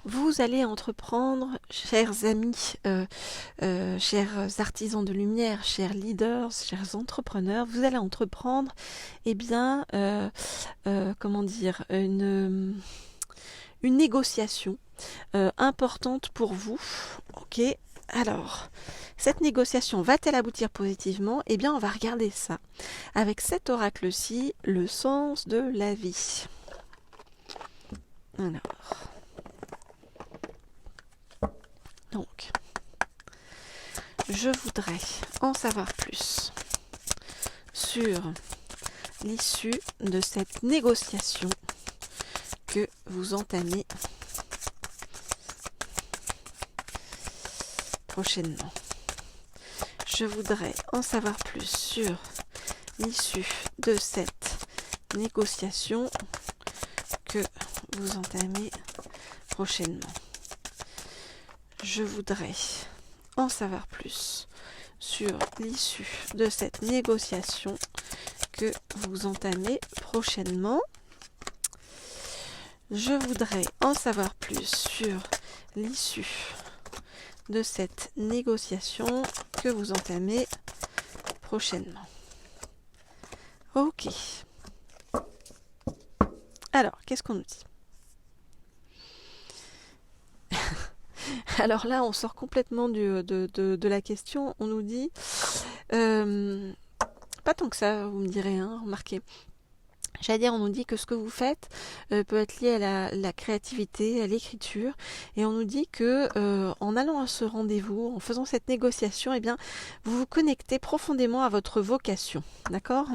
Vous allez entreprendre, chers amis, chers artisans de lumière, chers leaders, chers entrepreneurs, vous allez entreprendre, eh bien, comment dire, une négociation importante pour vous. Ok. Alors, cette négociation va-t-elle aboutir positivement? Eh bien, on va regarder ça avec cet oracle-ci, le sens de la vie. Alors, donc, je voudrais en savoir plus sur l'issue de cette négociation que vous entamez prochainement. Je voudrais en savoir plus sur l'issue de cette négociation que vous entamez prochainement. Je voudrais en savoir plus sur l'issue de cette négociation que vous entamez prochainement. Je voudrais en savoir plus sur l'issue de cette négociation que vous entamez prochainement. Ok. Alors, qu'est-ce qu'on nous dit? Alors là, on sort complètement de la question. On nous dit, pas tant que ça, vous me direz, hein, remarquez. J'allais dire, on nous dit que ce que vous faites peut être lié à la créativité, à l'écriture, et on nous dit que en allant à ce rendez-vous, en faisant cette négociation, eh bien, vous vous connectez profondément à votre vocation, d'accord?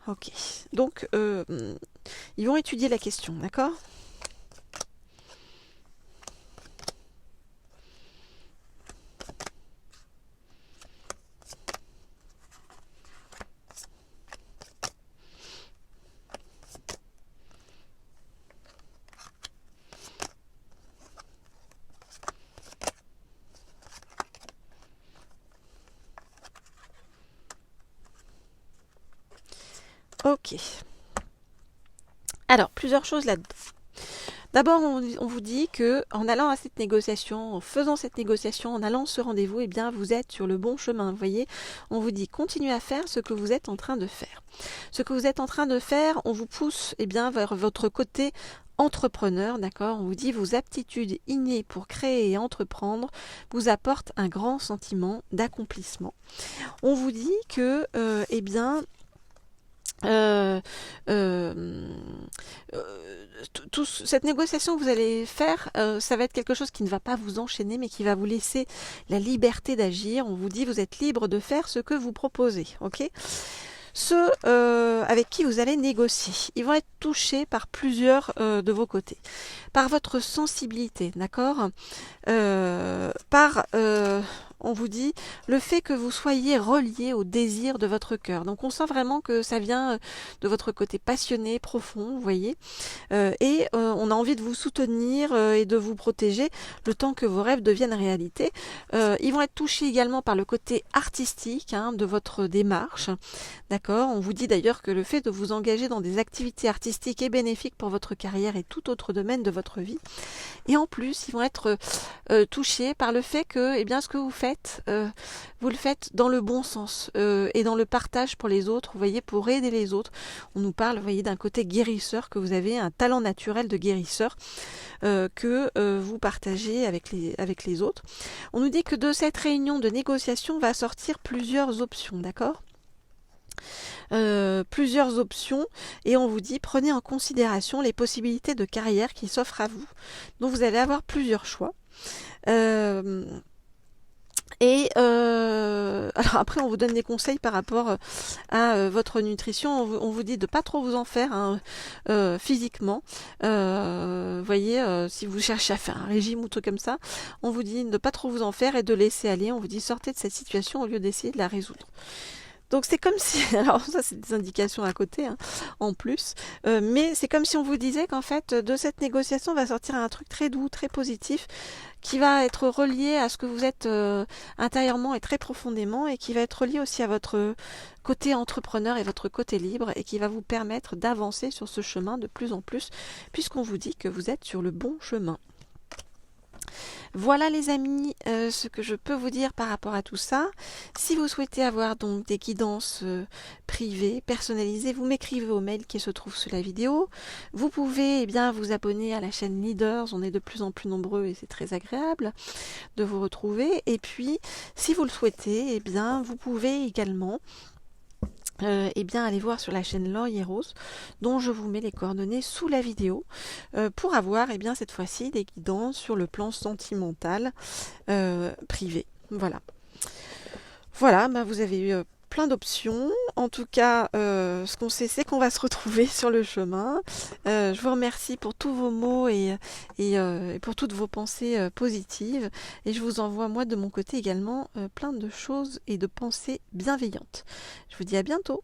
Ok. Donc, ils vont étudier la question, d'accord? Ok. Alors, plusieurs choses là-dedans. D'abord, on vous dit que en allant à cette négociation, en faisant cette négociation, en allant à ce rendez-vous, eh bien, vous êtes sur le bon chemin. Vous voyez, on vous dit continuez à faire ce que vous êtes en train de faire. Ce que vous êtes en train de faire, on vous pousse, eh bien, vers votre côté entrepreneur, d'accord? On vous dit vos aptitudes innées pour créer et entreprendre vous apportent un grand sentiment d'accomplissement. On vous dit que, eh bien, cette négociation que vous allez faire, ça va être quelque chose qui ne va pas vous enchaîner, mais qui va vous laisser la liberté d'agir. On vous dit, vous êtes libre de faire ce que vous proposez, ok? Ceux avec qui vous allez négocier, ils vont être touchés par plusieurs de vos côtés. Par votre sensibilité, d'accord? On vous dit, le fait que vous soyez relié au désir de votre cœur. Donc on sent vraiment que ça vient de votre côté passionné, profond, vous voyez. On a envie de vous soutenir et de vous protéger le temps que vos rêves deviennent réalité. Ils vont être touchés également par le côté artistique de votre démarche. D'accord? On vous dit d'ailleurs que le fait de vous engager dans des activités artistiques est bénéfique pour votre carrière et tout autre domaine de votre vie. Et en plus, ils vont être touchés par le fait que, eh bien, ce que vous faites, vous le faites dans le bon sens et dans le partage pour les autres, vous voyez, pour aider les autres. On nous parle, vous voyez, d'un côté guérisseur, que vous avez un talent naturel de guérisseur que vous partagez avec les autres. On nous dit que de cette réunion de négociation va sortir plusieurs options, d'accord ? Plusieurs options et on vous dit prenez en considération les possibilités de carrière qui s'offrent à vous. Donc vous allez avoir plusieurs choix. Alors après, on vous donne des conseils par rapport à votre nutrition. On vous dit de pas trop vous en faire physiquement. Voyez, si vous cherchez à faire un régime ou tout comme ça, on vous dit de pas trop vous en faire et de laisser aller. On vous dit sortez de cette situation au lieu d'essayer de la résoudre. Donc c'est comme si, alors ça c'est des indications à côté, hein, en plus, mais c'est comme si on vous disait qu'en fait de cette négociation va sortir un truc très doux, très positif, qui va être relié à ce que vous êtes intérieurement et très profondément, et qui va être relié aussi à votre côté entrepreneur et votre côté libre, et qui va vous permettre d'avancer sur ce chemin de plus en plus, puisqu'on vous dit que vous êtes sur le bon chemin. Voilà les amis, ce que je peux vous dire par rapport à tout ça. Si vous souhaitez avoir donc des guidances privées, personnalisées, vous m'écrivez au mail qui se trouve sous la vidéo. Vous pouvez bien vous abonner à la chaîne Leaders, on est de plus en plus nombreux et c'est très agréable de vous retrouver. Et puis, si vous le souhaitez, bien vous pouvez également aller voir sur la chaîne Laure Hieros, dont je vous mets les coordonnées sous la vidéo, pour avoir cette fois-ci des guidances sur le plan sentimental privé. Voilà. Voilà, vous avez eu plein d'options. En tout cas, ce qu'on sait, c'est qu'on va se retrouver sur le chemin. Je vous remercie pour tous vos mots et pour toutes vos pensées positives. Et je vous envoie, moi, de mon côté également, plein de choses et de pensées bienveillantes. Je vous dis à bientôt.